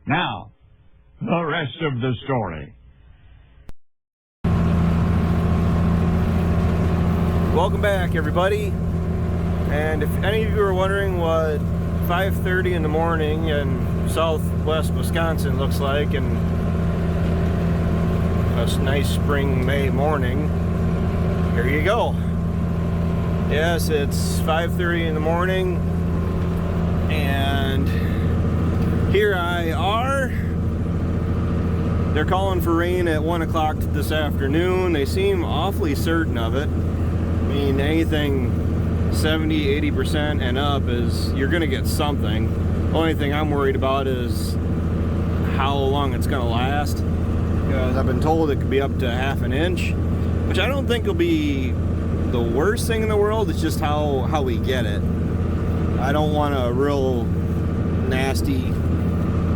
Now, the rest of the story. Welcome back, everybody. And if any of you are wondering what 5:30 in the morning in southwest Wisconsin looks like, and a nice spring May morning, here you go. Yes, it's 5:30 in the morning, and here I are. They're calling for rain at 1 o'clock this afternoon. They seem awfully certain of it. I mean, anything 70, 80% and up is, you're gonna get something. The only thing I'm worried about is how long it's gonna last, because I've been told it could be up to ½ an inch, which I don't think will be the worst thing in the world. It's just how we get it. I don't want a real nasty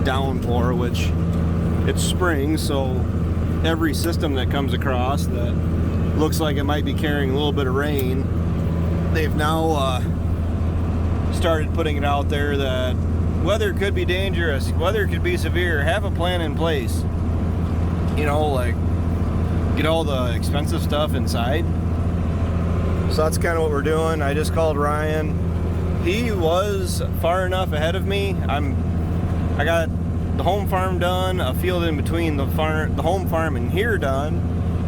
downpour, which it's spring, so every system that comes across that looks like it might be carrying a little bit of rain, they've now started putting it out there that weather could be dangerous, weather could be severe, have a plan in place. You know, like, get all the expensive stuff inside. So that's kind of what we're doing. I just called Ryan. He was far enough ahead of me. I got the home farm done, a field in between the home farm and here done,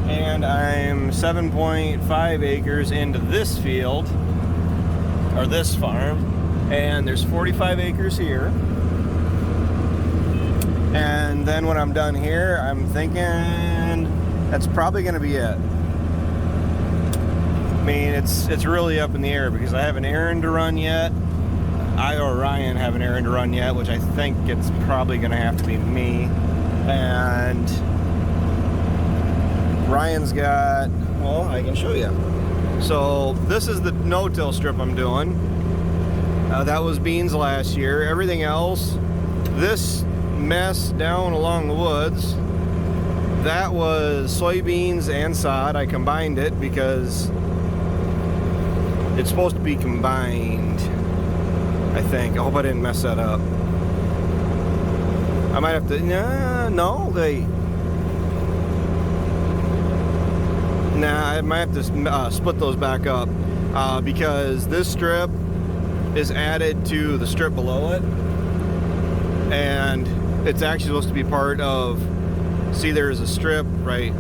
and I'm 7.5 acres into this field, or this farm, and there's 45 acres here. And then when I'm done here, I'm thinking that's probably going to be it. I mean, it's really up in the air because I have an errand to run yet. I or Ryan have an errand to run yet, which I think it's probably going to have to be me. And Ryan's got, well, I can show you. So this is the no-till strip I'm doing. That was beans last year. Everything else, this mess down along the woods, that was soybeans and sod. I combined it because it's supposed to be combined, I think. I hope I didn't mess that up. I might have to, I might have to split those back up because this strip is added to the strip below it, and it's actually supposed to be part of, see, there's a strip right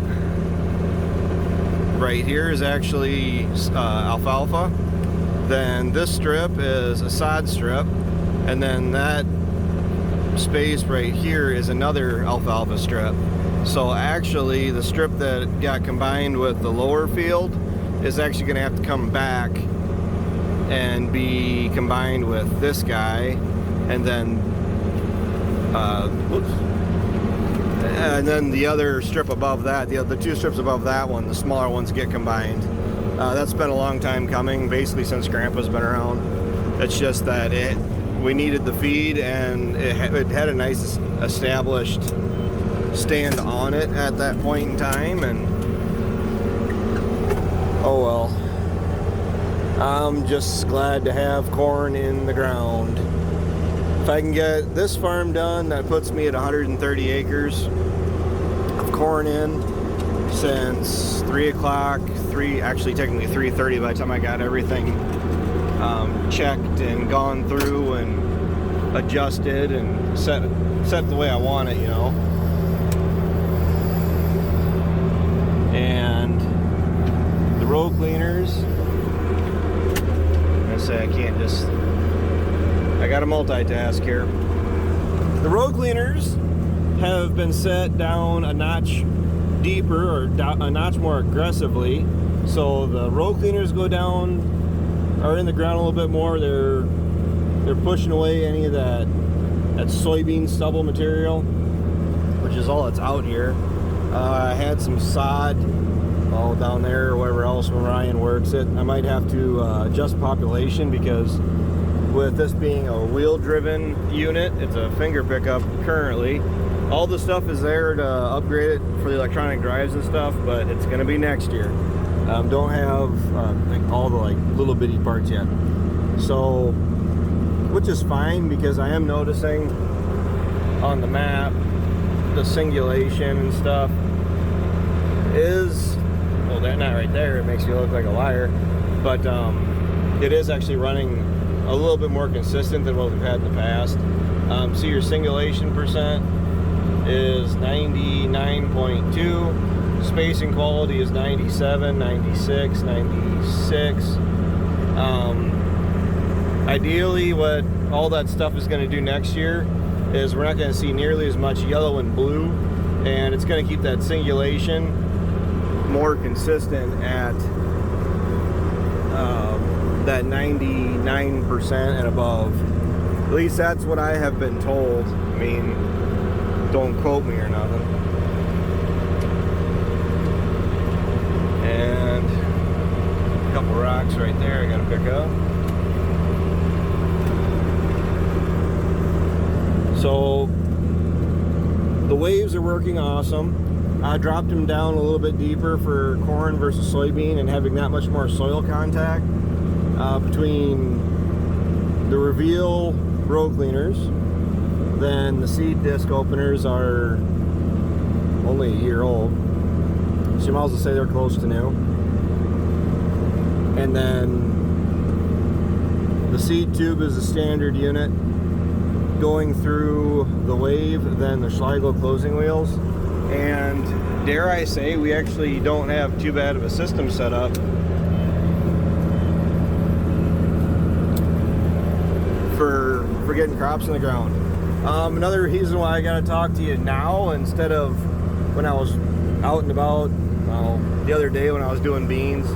here is actually alfalfa. Then this strip is a sod strip, and then that space right here is another alfalfa strip. So actually the strip that got combined with the lower field is actually going to have to come back and be combined with this guy, and then and then the other strip above that, the two strips above that one, the smaller ones, get combined. That's been a long time coming, basically since Grandpa's been around. It's just that we needed the feed, and it had a nice established stand on it at that point in time, and oh well. I'm just glad to have corn in the ground. If I can get this farm done, that puts me at 130 acres of corn in since 3 o'clock, actually technically 3:30 by the time I got everything checked and gone through and adjusted and set the way I want it, you know. And the row cleaners, I gotta multitask here. The row cleaners have been set down a notch deeper, or a notch more aggressively, so the row cleaners are in the ground a little bit more. They're pushing away any of that soybean stubble material, which is all that's out here. I had some sod all down there or wherever else when Ryan works it. I might have to adjust population, because with this being a wheel driven unit, it's a finger pickup currently. All the stuff is there to upgrade it for the electronic drives and stuff, but it's going to be next year. Don't have like all the little bitty parts yet, so, which is fine, because I am noticing on the map, the singulation and stuff is, well, that not right there, it makes you look like a liar, but it is actually running a little bit more consistent than what we've had in the past. See, your singulation percent is 99.2, spacing quality is 97, 96, 96. Ideally, what all that stuff is going to do next year is we're not going to see nearly as much yellow and blue, and it's going to keep that singulation more consistent at that 99% and above. At least that's what I have been told. I mean, don't quote me or nothing. And a couple rocks right there I gotta pick up. So the waves are working awesome. I dropped them down a little bit deeper for corn versus soybean and having that much more soil contact between the reveal row cleaners. Then the seed disc openers are only a year old, so you might as well say they're close to new. And then the seed tube is a standard unit going through the wave, then the Schlegel closing wheels. And dare I say, we actually don't have too bad of a system set up for getting crops in the ground. Another reason why I gotta talk to you now instead of when I was out and about, well, the other day when I was doing beans.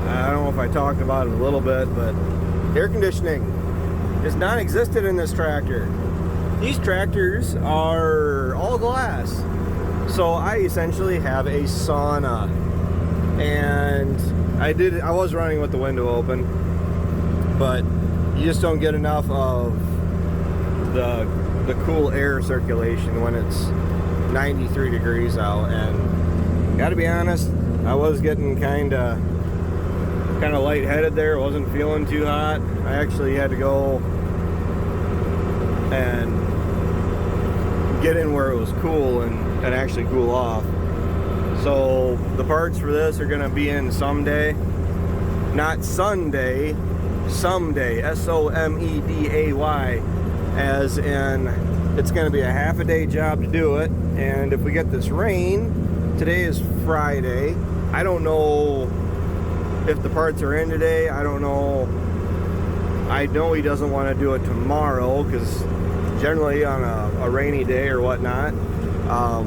I don't know if I talked about it a little bit, but air conditioning is non-existent in this tractor. These tractors are all glass. So I essentially have a sauna, and I was running with the window open, but you just don't get enough of the cool air circulation when it's 93 degrees out. And gotta be honest, I was getting kind of lightheaded there. Wasn't feeling too hot. I actually had to go and get in where it was cool and actually cool off. So the parts for this are going to be in someday, not Sunday, someday, S-O-M-E-D-A-Y, as in it's going to be a half a day job to do it. And if we get this rain, today is Friday, I don't know if the parts are in today. I don't know. I know he doesn't want to do it tomorrow because generally on a rainy day or whatnot, I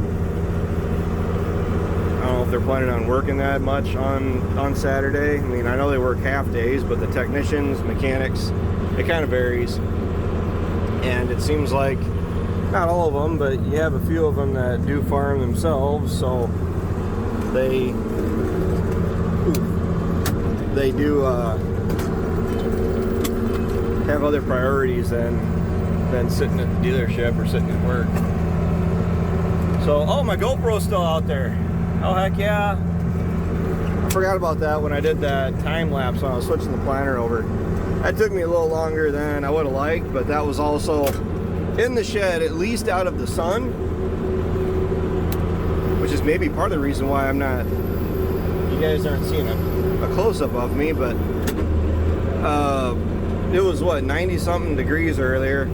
don't know if they're planning on working that much on Saturday. I mean, I know they work half days, but the technicians, mechanics, it kind of varies. And it seems like, not all of them, but you have a few of them that do farm themselves, so they do have other priorities than sitting at the dealership or sitting at work. So, oh, my GoPro's still out there. Oh, heck yeah. I forgot about that when I did that time lapse when I was switching the planter over. That took me a little longer than I would have liked, but that was also in the shed, at least out of the sun, which is maybe part of the reason why I'm not, you guys aren't seeing a close-up of me, but it was what, 90 something degrees earlier,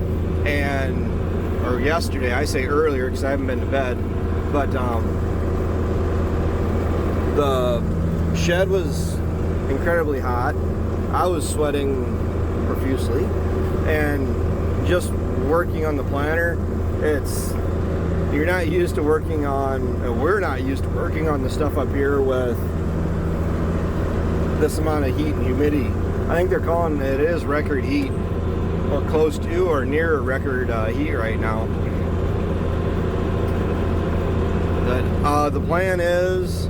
or yesterday. I say earlier because I haven't been to bed, but the shed was incredibly hot. I was sweating profusely, and just working on the planter, you're not used to working on, we're not used to working on the stuff up here with this amount of heat and humidity. I think they're calling it is record heat, or close to or near record heat right now. But the plan is,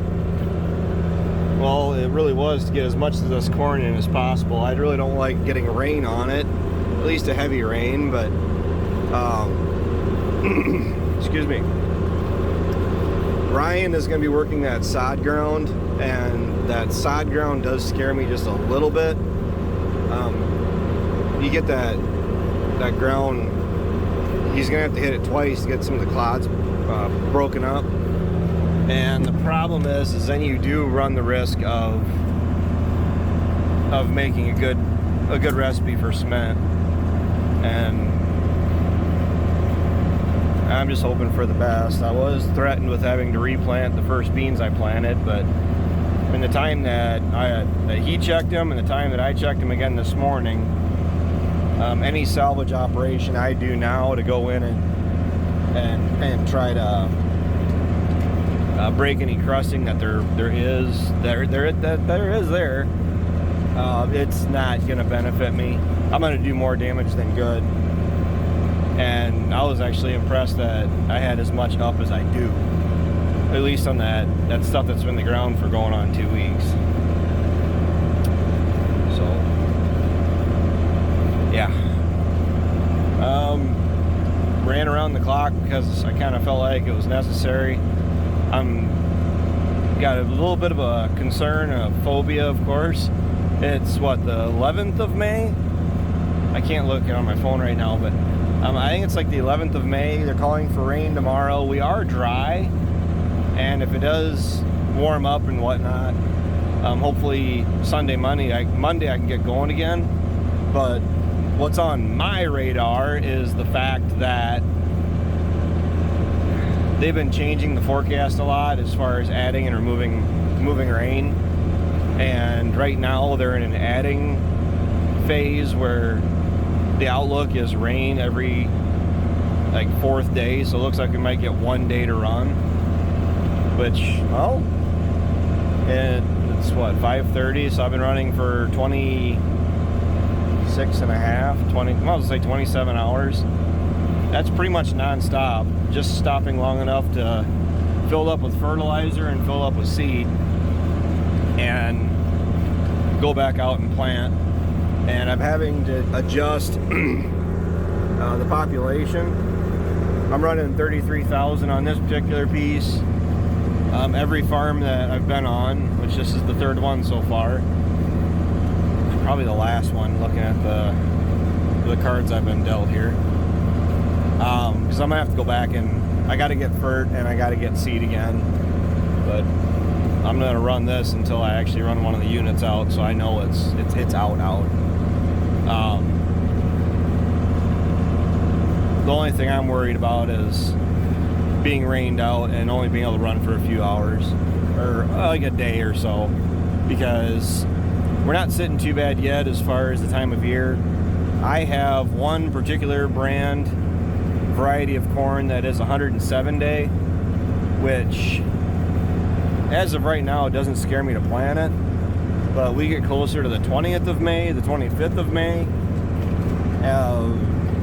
well, it really was to get as much of this corn in as possible. I really don't like getting rain on it, at least a heavy rain, but excuse me. Ryan is going to be working that sod ground, and that sod ground does scare me just a little bit. You get that ground he's gonna have to hit it twice to get some of the clods broken up. And the problem is then you do run the risk of making a good recipe for cement. And I'm just hoping for the best. I was threatened with having to replant the first beans I planted, but in the time that he checked them and the time that I checked them again this morning, any salvage operation I do now to go in and try to break any crusting that there is there, it's not gonna benefit me. I'm gonna do more damage than good. And I was actually impressed that I had as much up as I do, at least on that stuff that's been in the ground for going on 2 weeks. So yeah, ran around the clock because I kind of felt like it was necessary. I'm got a little bit of a concern, a phobia, of course. It's what, the 11th of May? I can't look on my phone right now, but I think it's like the 11th of May. They're calling for rain tomorrow. We are dry, and if it does warm up and whatnot, hopefully Monday I can get going again. But what's on my radar is the fact that they've been changing the forecast a lot as far as adding and removing rain. And right now they're in an adding phase where the outlook is rain every like 4th day, so it looks like we might get 1 day to run, which, well, it's what, 5:30, so I've been running for 26 and a half, 27 hours. That's pretty much non-stop, just stopping long enough to fill up with fertilizer and fill up with seed and go back out and plant. And I'm having to adjust the population. I'm running 33,000 on this particular piece. Every farm that I've been on, which this is the 3rd one so far, probably the last one looking at the cards I've been dealt here, because I'm gonna have to go back and I got to get fert and I got to get seed again. But I'm gonna run this until I actually run one of the units out, so I know it's out. The only thing I'm worried about is being rained out and only being able to run for a few hours, or like a day or so, because we're not sitting too bad yet as far as the time of year. I have one particular brand variety of corn that is 107 day, which as of right now it doesn't scare me to plant it, but we get closer to the 20th of May, the 25th of May,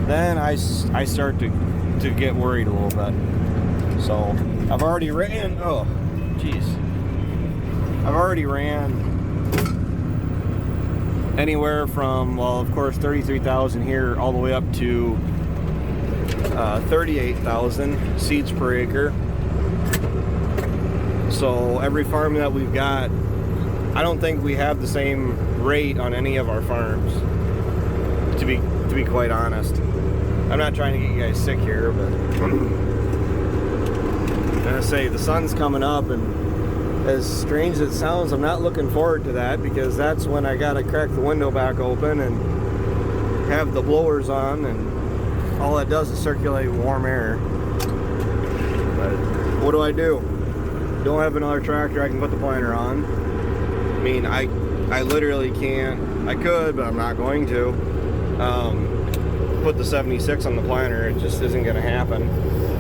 then I start to get worried a little bit. So I've already ran, I've already ran anywhere from, well, of course, 33,000 here all the way up to 38,000 seeds per acre. So every farm that we've got, I don't think we have the same rate on any of our farms, to be quite honest. I'm not trying to get you guys sick here, but I'm gonna say the sun's coming up, and as strange as it sounds, I'm not looking forward to that, because that's when I gotta crack the window back open and have the blowers on, and all that does is circulate warm air. But what do? Don't have another tractor I can put the planter on. I mean, I literally can't. I could, but I'm not going to. Put the 76 on the planter. It just isn't going to happen.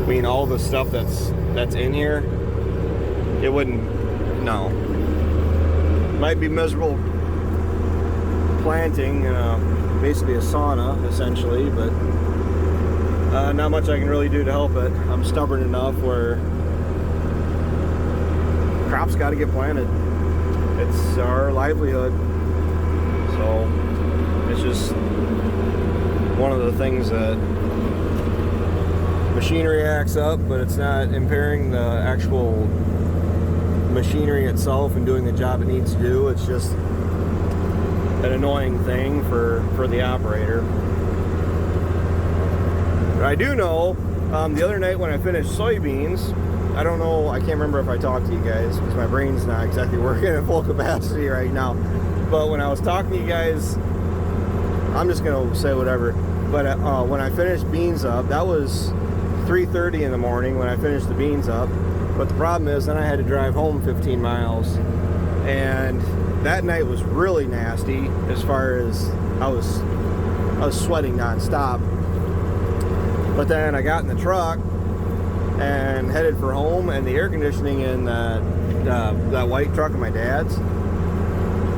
I mean, all the stuff that's in here, it wouldn't. No. Might be miserable planting, basically a sauna essentially, but not much I can really do to help it. I'm stubborn enough where crops got to get planted. It's our livelihood. So it's just one of the things that machinery acts up, but it's not impairing the actual machinery itself and doing the job it needs to do. It's just an annoying thing for the operator. But I do know, the other night when I finished soybeans, I don't know, I can't remember if I talked to you guys because my brain's not exactly working at full capacity right now. But when I was talking to you guys, I'm just gonna say whatever. But when I finished beans up, that was 3:30 in the morning when I finished the beans up. But the problem is then I had to drive home 15 miles. And that night was really nasty as far as I was sweating nonstop. But then I got in the truck and headed for home, and the air conditioning in that white truck of my dad's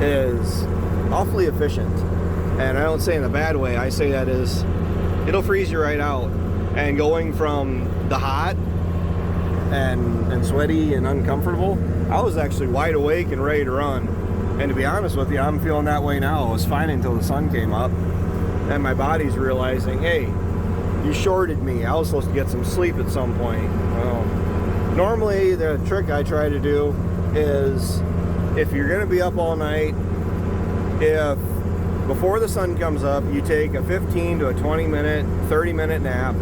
is awfully efficient. And I don't say in a bad way, I say that is, it'll freeze you right out. And going from the hot and sweaty and uncomfortable, I was actually wide awake and ready to run. And to be honest with you, I'm feeling that way now. I was fine until the sun came up, and my body's realizing, hey, you shorted me. I was supposed to get some sleep at some point. Well, normally the trick I try to do is, if you're going to be up all night, if before the sun comes up, you take a 15 to a 20 minute, 30 minute nap,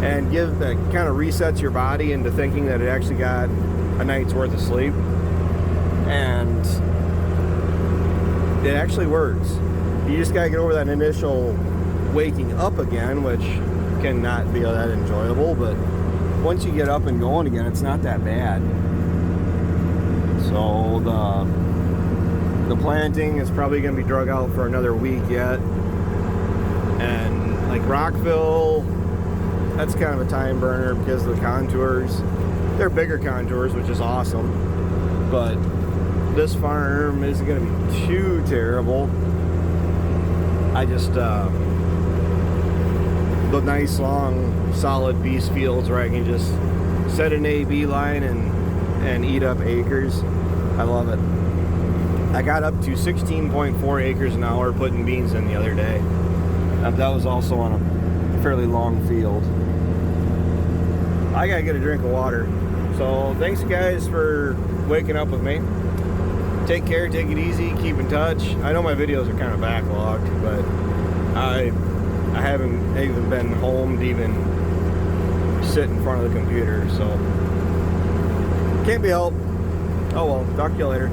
and give that kind of resets your body into thinking that it actually got a night's worth of sleep. And it actually works. You just got to get over that initial waking up again, which cannot be that enjoyable, but once you get up and going again, it's not that bad. So the planting is probably going to be drug out for another week yet. And like Rockville, that's kind of a time burner because of the contours. They're bigger contours, which is awesome, but this farm isn't going to be too terrible. I just the nice long solid beast fields where I can just set an A-B line and eat up acres. I love it. I got up to 16.4 acres an hour putting beans in the other day. That was also on a fairly long field. I gotta get a drink of water. So thanks guys for waking up with me. Take care, take it easy, keep in touch. I know my videos are kind of backlogged, but I haven't even been home to even sit in front of the computer, so can't be helped. Oh well, talk to you later.